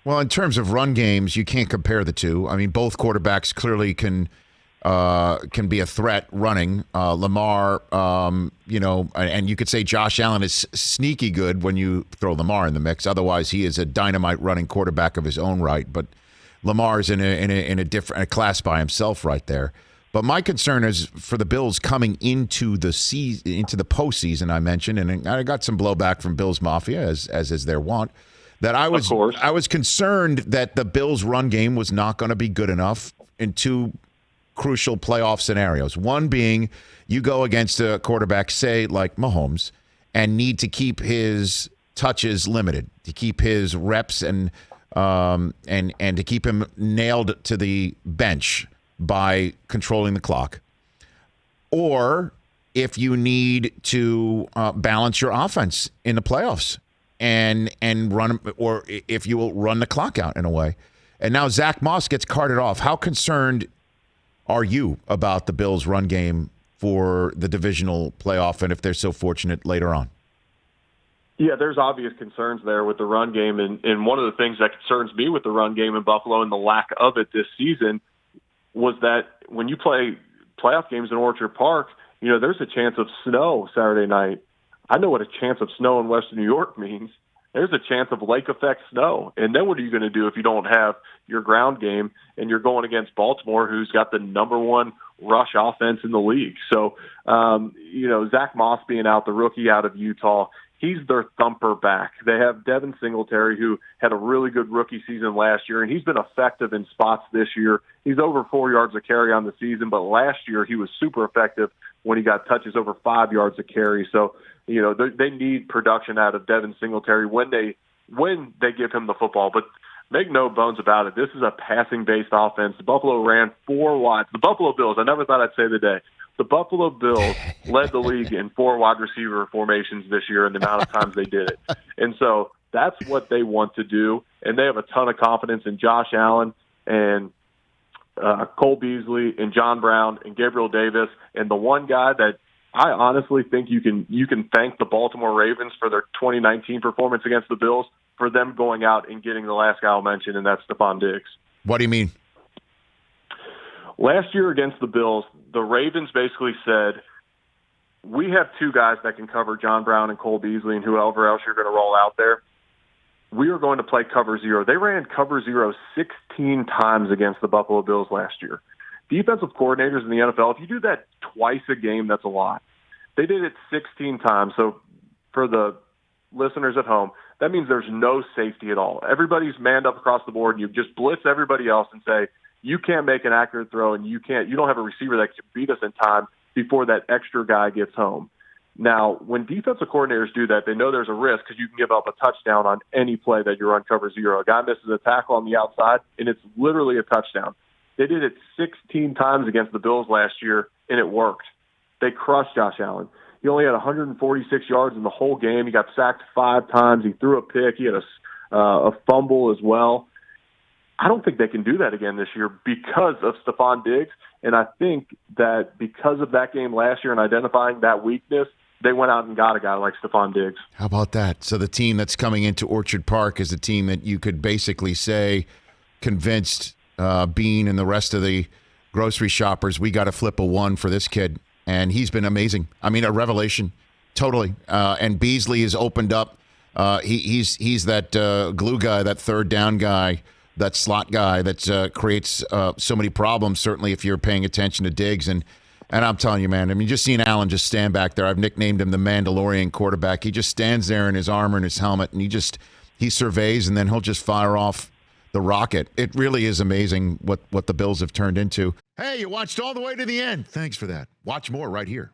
Well, in terms of run games, you can't compare the two. I mean, both quarterbacks clearly can be a threat running. Lamar, and you could say Josh Allen is sneaky good when you throw Lamar in the mix. Otherwise, he is a dynamite running quarterback of his own right. But Lamar's in a different class by himself right there. But my concern is for the Bills coming into the postseason. I mentioned, and I got some blowback from Bills Mafia as is their want. That I was concerned that the Bills' run game was not going to be good enough in two crucial playoff scenarios. One being you go against a quarterback, say like Mahomes, and need to keep his touches limited, to keep his reps and to keep him nailed to the bench by controlling the clock. Or if you need to balance your offense in the playoffs and run, or if you will run the clock out in a way. And now Zach Moss gets carted off. How concerned are you about the Bills' run game for the divisional playoff, and if they're so fortunate later on? Yeah, there's obvious concerns there with the run game, and one of the things that concerns me with the run game in Buffalo and the lack of it this season was that when you play playoff games in Orchard Park, there's a chance of snow Saturday night. I know what a chance of snow in Western New York means. There's a chance of lake effect snow. And then what are you going to do if you don't have your ground game and you're going against Baltimore, who's got the number one rush offense in the league? So, Zach Moss being out, the rookie out of Utah, he's their thumper back. They have Devin Singletary, who had a really good rookie season last year, and he's been effective in spots this year. He's over 4 yards a carry on the season, but last year he was super effective when he got touches over 5 yards a carry. So, they need production out of Devin Singletary when they give him the football. But make no bones about it, this is a passing-based offense. The Buffalo ran 4 wide. The Buffalo Bills, I never thought I'd say the day. The Buffalo Bills led the league in 4 wide receiver formations this year in the amount of times they did it. And so that's what they want to do. And they have a ton of confidence in Josh Allen and Cole Beasley and John Brown and Gabriel Davis. And the one guy that I honestly think you can thank the Baltimore Ravens for their 2019 performance against the Bills for them going out and getting the last guy I'll mention, and that's Stefon Diggs. What do you mean? Last year against the Bills, the Ravens basically said, we have 2 guys that can cover John Brown and Cole Beasley and whoever else you're going to roll out there. We are going to play cover 0. They ran cover 0 16 times against the Buffalo Bills last year. Defensive coordinators in the NFL, if you do that twice a game, that's a lot. They did it 16 times. So for the listeners at home, that means there's no safety at all. Everybody's manned up across the board, and you just blitz everybody else and say, you can't make an accurate throw, and you don't have a receiver that can beat us in time before that extra guy gets home. Now, when defensive coordinators do that, they know there's a risk because you can give up a touchdown on any play that you're on cover 0. A guy misses a tackle on the outside, and it's literally a touchdown. They did it 16 times against the Bills last year, and it worked. They crushed Josh Allen. He only had 146 yards in the whole game. He got sacked 5 times. He threw a pick. He had a fumble as well. I don't think they can do that again this year because of Stefon Diggs, and I think that because of that game last year and identifying that weakness, they went out and got a guy like Stefon Diggs. How about that? So the team that's coming into Orchard Park is a team that you could basically say convinced Bean and the rest of the grocery shoppers, we got to flip a 1 for this kid. And he's been amazing. I mean, a revelation, totally. And Beasley has opened up. He's that glue guy, that third down guy, that slot guy that creates so many problems, certainly if you're paying attention to Diggs. And I'm telling you, man, I mean, just seeing Allen just stand back there. I've nicknamed him the Mandalorian quarterback. He just stands there in his armor and his helmet, and he surveys, and then he'll just fire off the rocket. It really is amazing what the Bills have turned into. Hey, you watched all the way to the end. Thanks for that. Watch more right here.